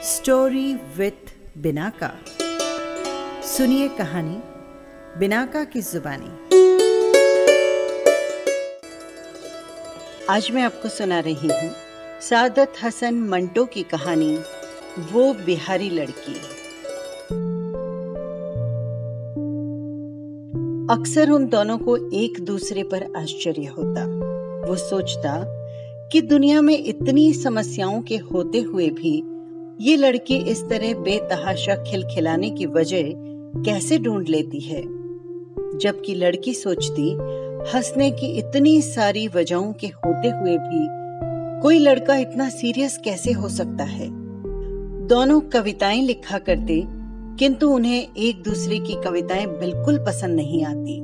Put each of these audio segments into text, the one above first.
Story with Binaca. सुनिए कहानी Binaca की जुबानी। आज मैं आपको सुना रही हूँ सादत हसन मंटो की कहानी वो बिहारी लड़की। अक्सर उन दोनों को एक दूसरे पर आश्चर्य होता। वो सोचता कि दुनिया में इतनी समस्याओं के होते हुए भी ये लड़की इस तरह बेतहाशा खिलखिलाने की वजह कैसे ढूंढ लेती है, जबकि लड़की सोचती हंसने की इतनी सारी वजहों के होते हुए भी कोई लड़का इतना सीरियस कैसे हो सकता है। दोनों कविताएं लिखा करते, किंतु उन्हें एक दूसरे की कविताएं बिल्कुल पसंद नहीं आती।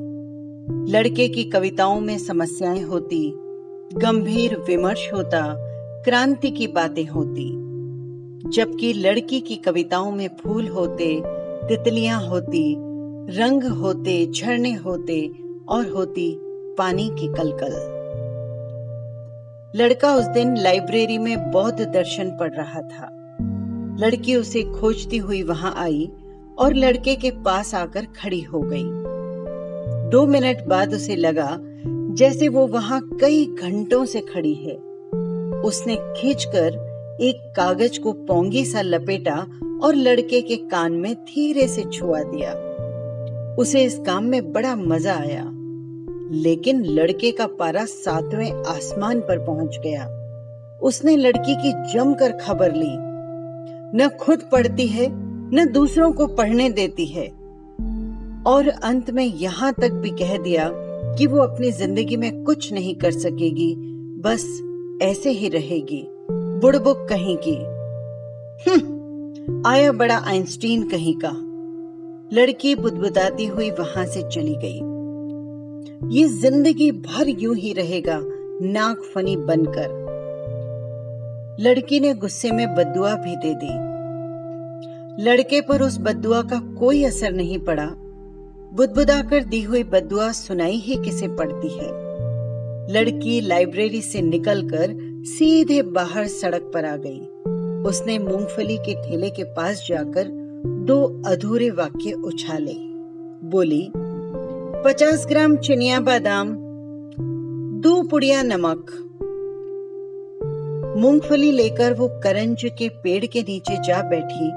लड़के की कविताओं में समस्याएं होती, गंभीर विमर्श होता, क्रांति की बातें होती, जबकि लड़की की कविताओं में फूल होते, तितलियां होती, रंग होते, झरने होते और होती पानी की कलकल। लड़का उस दिन लाइब्रेरी में बौद्ध दर्शन पढ़ रहा था। लड़की उसे खोजती हुई वहां आई और लड़के के पास आकर खड़ी हो गई। 2 मिनट बाद उसे लगा जैसे वो वहां कई घंटों से खड़ी है। उसने खींचकर एक कागज को पोंगी सा लपेटा और लड़के के कान में धीरे से छुआ दिया। उसे इस काम में बड़ा मजा आया, लेकिन लड़के का पारा 7वें आसमान पर पहुंच गया। उसने लड़की की जमकर खबर ली। न खुद पढ़ती है, न दूसरों को पढ़ने देती है, और अंत में यहां तक भी कह दिया कि वो अपनी जिंदगी में कुछ नहीं कर सकेगी, बस ऐसे ही रहेगी, बुड़बुक कहीं की। आया बड़ा आइंस्टीन कहीं का। लड़की बुदबुदाती हुई वहां से चली गई। ये जिंदगी भर यूं ही रहेगा, नाक फनी बनकर। लड़की ने गुस्से में बद्दुआ भी दे दी। लड़के पर उस बद्दुआ का कोई असर नहीं पड़ा। बुदबुदाकर दी हुई बद्दुआ सुनाई ही किसे पड़ती है। लड़की लाइब्रेरी से निकलकर सीधे बाहर सड़क पर आ गई। उसने मूंगफली के ठेले के पास जाकर 2 अधूरे वाक्य उछाले। बोली, 50 ग्राम चिनिया बादाम, 2 पुड़िया नमक। मूंगफली लेकर वो करंज के पेड़ के नीचे जा बैठी।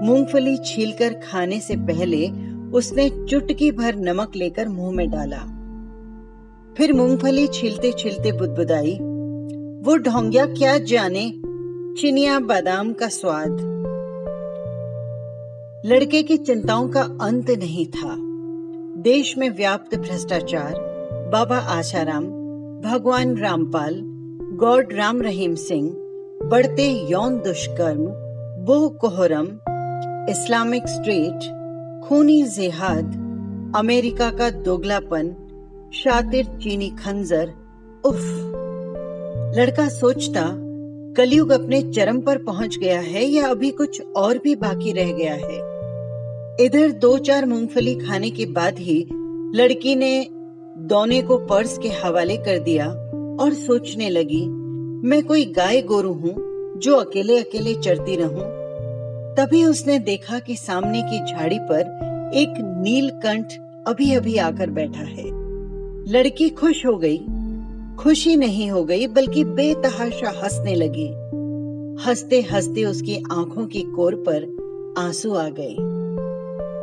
मूंगफली छीलकर खाने से पहले उसने चुटकी भर नमक लेकर मुंह में डाला। फिर मूंगफली छीलते छीलते बुदबुदाई, वो ढोंगिया क्या जाने चिनिया बादाम का स्वाद। लड़के की चिंताओं का अंत नहीं था। देश में व्याप्त भ्रष्टाचार, बाबा आशाराम, भगवान रामपाल, गॉड राम रहीम सिंह, बढ़ते यौन दुष्कर्म, बोह कोहरम, इस्लामिक स्टेट, खूनी जिहाद, अमेरिका का दोगलापन, शातिर चीनी खंजर, उफ। लड़का सोचता कलयुग अपने चरम पर पहुंच गया है या अभी कुछ और भी बाकी रह गया है। इधर 2-4 मूंगफली खाने के बाद ही लड़की ने दोने को पर्स के हवाले कर दिया और सोचने लगी, मैं कोई गाय गोरू हूं जो अकेले अकेले चरती रहूं। तभी उसने देखा कि सामने की झाड़ी पर एक नीलकंठ अभी अभी आकर बैठा है। लड़की खुश हो गई। खुशी नहीं हो गई, बल्कि बेतहाशा हंसने लगी। हंसते हंसते उसकी आंखों की कोर पर आंसू आ गए।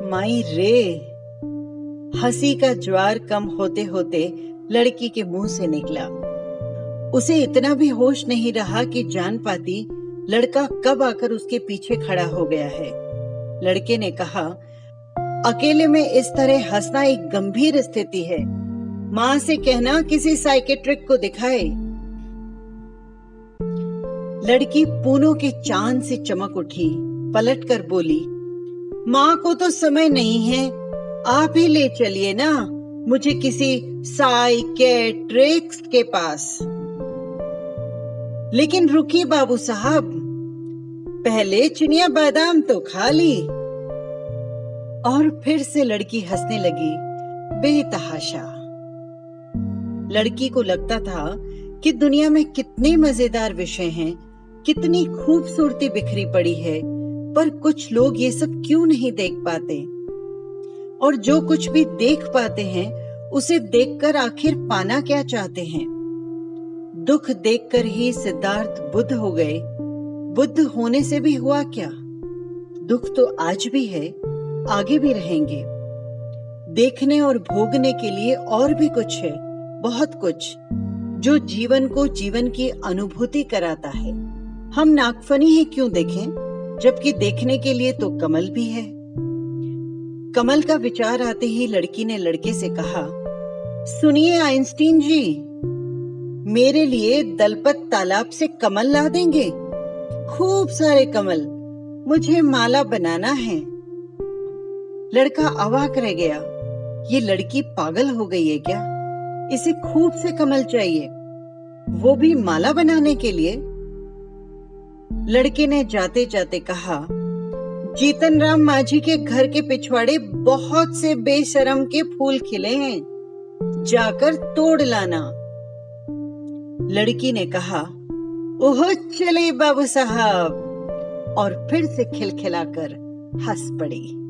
माई रे! हंसी का ज्वार कम होते होते लड़की के मुंह से निकला। उसे इतना भी होश नहीं रहा कि जान पाती लड़का कब आकर उसके पीछे खड़ा हो गया है। लड़के ने कहा, अकेले में इस तरह हंसना एक गंभीर स्थिति है। मां से कहना किसी साइकेट्रिक को दिखाए। लड़की पूनों के चांद से चमक उठी, पलटकर बोली, मां को तो समय नहीं है, आप ही ले चलिए ना मुझे किसी साइकेट्रिस्ट के पास। लेकिन रुकिए बाबू साहब, पहले चिनिया बादाम तो खा ली। और फिर से लड़की हंसने लगी, बेतहाशा। लड़की को लगता था कि दुनिया में कितने मजेदार विषय हैं कितनी खूबसूरती बिखरी पड़ी है, पर कुछ लोग ये सब क्यों नहीं देख पाते? और जो कुछ भी देख पाते हैं, उसे देखकर आखिर पाना क्या चाहते हैं? दुख देखकर ही सिद्धार्थ बुद्ध हो गए। बुद्ध होने से भी हुआ क्या? दुख तो आज भी है, आगे भी रहेंगे। देखने और भोगने के लिए और भी कुछ है, बहुत कुछ, जो जीवन को जीवन की अनुभूति कराता है। हम नागफनी ही क्यों देखें, जबकि देखने के लिए तो कमल भी है। कमल का विचार आते ही लड़की ने लड़के से कहा, सुनिए आइंस्टीन जी, मेरे लिए दलपत तालाब से कमल ला देंगे? खूब सारे कमल, मुझे माला बनाना है। लड़का अवाक रह गया। ये लड़की पागल हो गई है क्या? इसे खूब से कमल चाहिए, वो भी माला बनाने के लिए। लड़के ने जाते जाते कहा, जीतन राम माझी के घर के पिछवाड़े बहुत से बेशरम के फूल खिले हैं, जाकर तोड़ लाना। लड़की ने कहा, ओह चले बाबू साहब, और फिर से खिलखिलाकर हंस पड़ी।